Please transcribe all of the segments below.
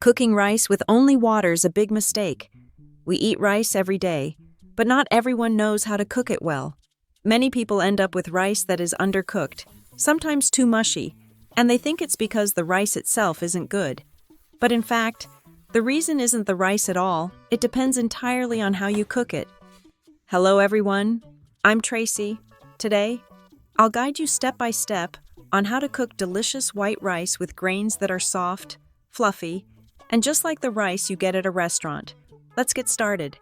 Cooking rice with only water is a big mistake. We eat rice every day, but not everyone knows how to cook it well. Many people end up with rice that is undercooked, sometimes too mushy, and they think it's because the rice itself isn't good. But in fact, the reason isn't the rice at all. It depends entirely on how you cook it. Hello everyone, I'm Tracy. Today, I'll guide you step by step on how to cook delicious white rice with grains that are soft, fluffy, and just like the rice you get at a restaurant. Let's get started.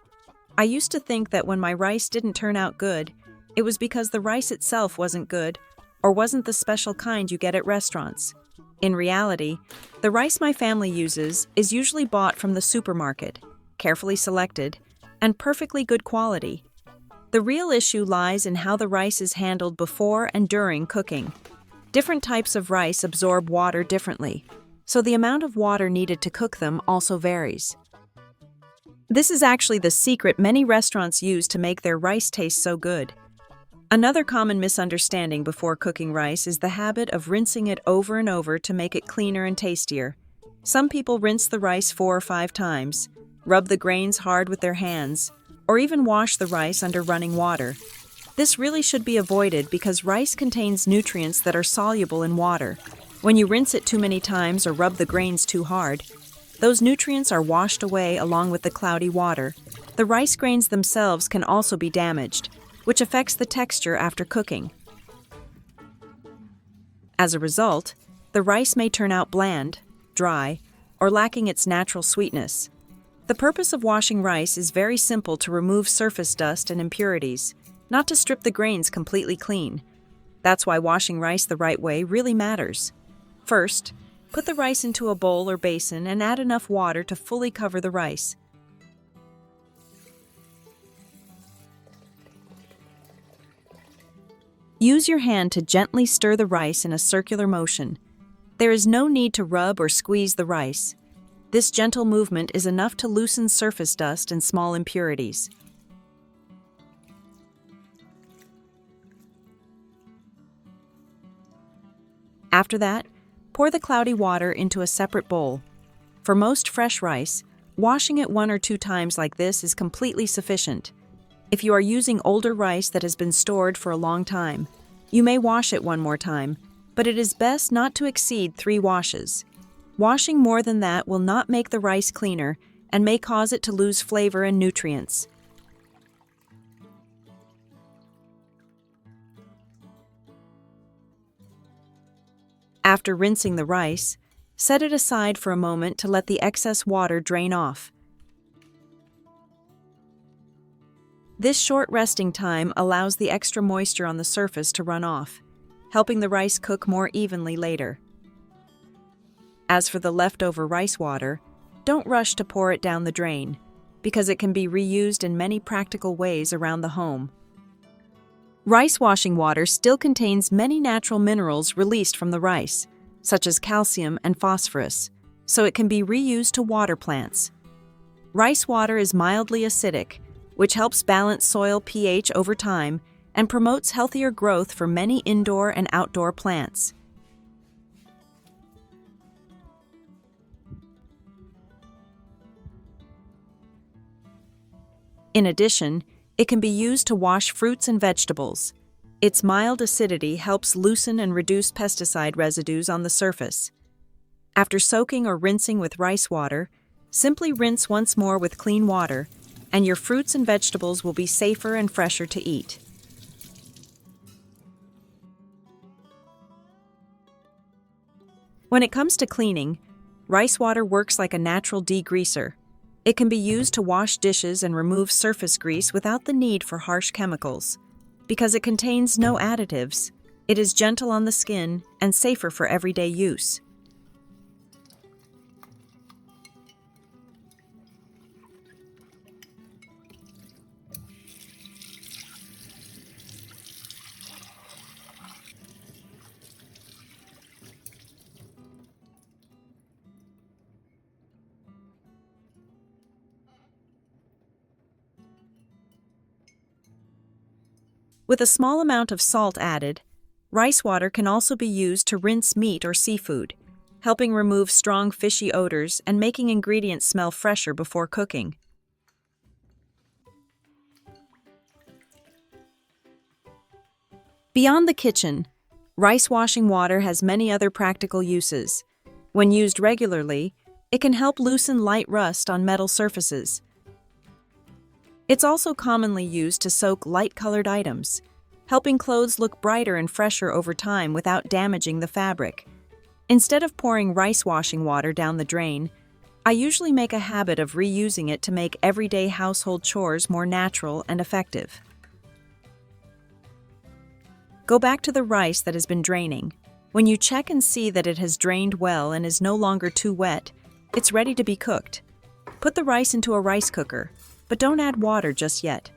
I used to think that when my rice didn't turn out good, it was because the rice itself wasn't good or wasn't the special kind you get at restaurants. In reality, the rice my family uses is usually bought from the supermarket, carefully selected, and perfectly good quality. The real issue lies in how the rice is handled before and during cooking. Different types of rice absorb water differently, so the amount of water needed to cook them also varies. This is actually the secret many restaurants use to make their rice taste so good. Another common misunderstanding before cooking rice is the habit of rinsing it over and over to make it cleaner and tastier. Some people rinse the rice 4 or 5 times, rub the grains hard with their hands, or even wash the rice under running water. This really should be avoided because rice contains nutrients that are soluble in water. When you rinse it too many times or rub the grains too hard, those nutrients are washed away along with the cloudy water. The rice grains themselves can also be damaged, which affects the texture after cooking. As a result, the rice may turn out bland, dry, or lacking its natural sweetness. The purpose of washing rice is very simple: to remove surface dust and impurities, not to strip the grains completely clean. That's why washing rice the right way really matters. First, put the rice into a bowl or basin and add enough water to fully cover the rice. Use your hand to gently stir the rice in a circular motion. There is no need to rub or squeeze the rice. This gentle movement is enough to loosen surface dust and small impurities. After that, pour the cloudy water into a separate bowl. For most fresh rice, washing it 1 or 2 times like this is completely sufficient. If you are using older rice that has been stored for a long time, you may wash it 1 more time, but it is best not to exceed 3 washes. Washing more than that will not make the rice cleaner and may cause it to lose flavor and nutrients. After rinsing the rice, set it aside for a moment to let the excess water drain off. This short resting time allows the extra moisture on the surface to run off, helping the rice cook more evenly later. As for the leftover rice water, don't rush to pour it down the drain, because it can be reused in many practical ways around the home. Rice washing water still contains many natural minerals released from the rice, such as calcium and phosphorus, so it can be reused to water plants. Rice water is mildly acidic, which helps balance soil pH over time and promotes healthier growth for many indoor and outdoor plants. In addition, it can be used to wash fruits and vegetables. Its mild acidity helps loosen and reduce pesticide residues on the surface. After soaking or rinsing with rice water, simply rinse once more with clean water, and your fruits and vegetables will be safer and fresher to eat. When it comes to cleaning, rice water works like a natural degreaser. It can be used to wash dishes and remove surface grease without the need for harsh chemicals. Because it contains no additives, it is gentle on the skin and safer for everyday use. With a small amount of salt added, rice water can also be used to rinse meat or seafood. helping remove strong fishy odors and making ingredients smell fresher before cooking. Beyond the kitchen, rice washing water has many other practical uses. When used regularly, it can help loosen light rust on metal surfaces. It's also commonly used to soak light-colored items, helping clothes look brighter and fresher over time without damaging the fabric. Instead of pouring rice washing water down the drain, I usually make a habit of reusing it to make everyday household chores more natural and effective. Go back to the rice that has been draining. When you check and see that it has drained well and is no longer too wet, it's ready to be cooked. Put the rice into a rice cooker, but don't add water just yet.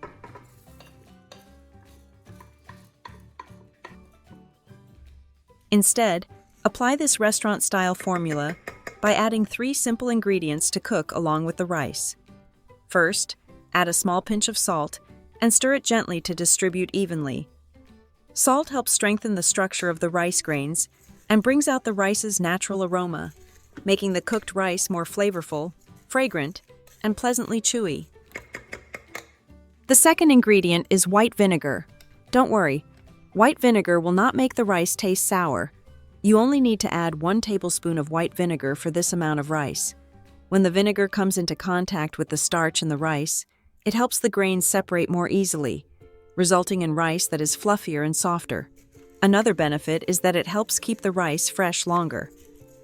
Instead, apply this restaurant-style formula by adding 3 simple ingredients to cook along with the rice. First, add a small pinch of salt and stir it gently to distribute evenly. Salt helps strengthen the structure of the rice grains and brings out the rice's natural aroma, making the cooked rice more flavorful, fragrant, and pleasantly chewy. The second ingredient is white vinegar. Don't worry, white vinegar will not make the rice taste sour. You only need to add 1 tablespoon of white vinegar for this amount of rice. When the vinegar comes into contact with the starch in the rice, it helps the grains separate more easily, resulting in rice that is fluffier and softer. Another benefit is that it helps keep the rice fresh longer.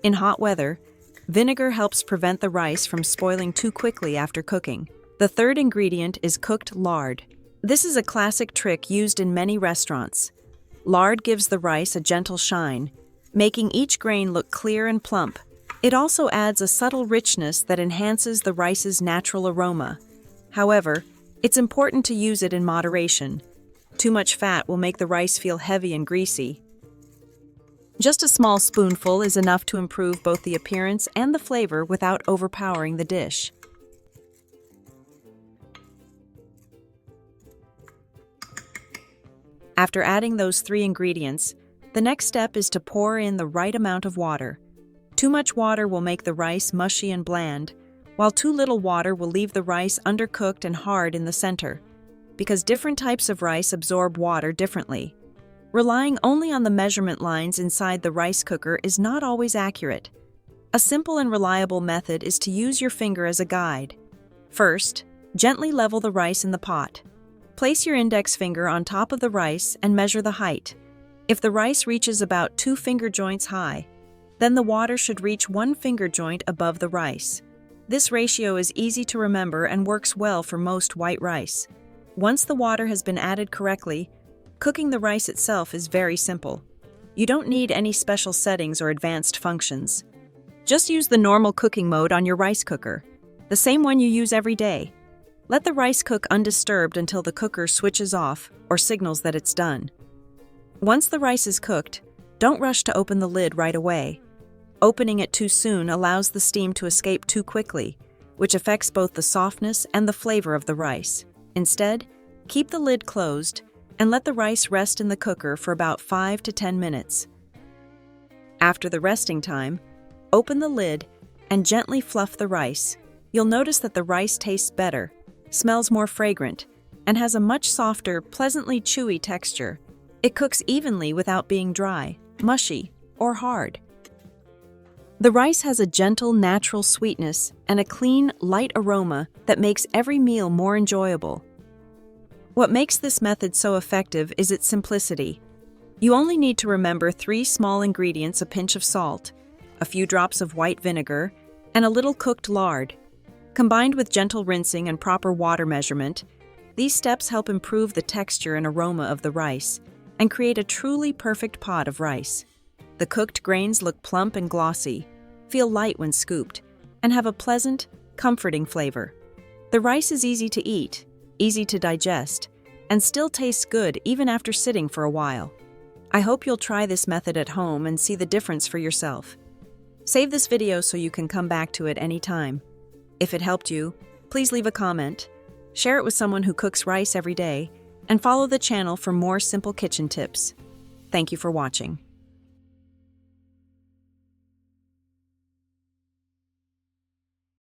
In hot weather, vinegar helps prevent the rice from spoiling too quickly after cooking. The third ingredient is cooked lard. This is a classic trick used in many restaurants. Lard gives the rice a gentle shine, making each grain look clear and plump. It also adds a subtle richness that enhances the rice's natural aroma. However, it's important to use it in moderation. Too much fat will make the rice feel heavy and greasy. Just a small spoonful is enough to improve both the appearance and the flavor without overpowering the dish. After adding those 3 ingredients, the next step is to pour in the right amount of water. Too much water will make the rice mushy and bland, while too little water will leave the rice undercooked and hard in the center, because different types of rice absorb water differently. Relying only on the measurement lines inside the rice cooker is not always accurate. A simple and reliable method is to use your finger as a guide. First, gently level the rice in the pot. Place your index finger on top of the rice and measure the height. If the rice reaches about 2 finger joints high, then the water should reach 1 finger joint above the rice. This ratio is easy to remember and works well for most white rice. Once the water has been added correctly, cooking the rice itself is very simple. You don't need any special settings or advanced functions. Just use the normal cooking mode on your rice cooker, the same one you use every day. Let the rice cook undisturbed until the cooker switches off or signals that it's done. Once the rice is cooked, don't rush to open the lid right away. Opening it too soon allows the steam to escape too quickly, which affects both the softness and the flavor of the rice. Instead, keep the lid closed and let the rice rest in the cooker for about 5 to 10 minutes. After the resting time, open the lid and gently fluff the rice. You'll notice that the rice tastes better, smells more fragrant, and has a much softer, pleasantly chewy texture. It cooks evenly without being dry, mushy, or hard. The rice has a gentle, natural sweetness and a clean, light aroma that makes every meal more enjoyable. What makes this method so effective is its simplicity. You only need to remember 3 small ingredients: a pinch of salt, a few drops of white vinegar, and a little cooked lard. Combined with gentle rinsing and proper water measurement, these steps help improve the texture and aroma of the rice and create a truly perfect pot of rice. The cooked grains look plump and glossy, feel light when scooped, and have a pleasant, comforting flavor. The rice is easy to eat, easy to digest, and still tastes good even after sitting for a while. I hope you'll try this method at home and see the difference for yourself. Save this video so you can come back to it anytime. If it helped you, please leave a comment, share it with someone who cooks rice every day, and follow the channel for more simple kitchen tips. Thank you for watching.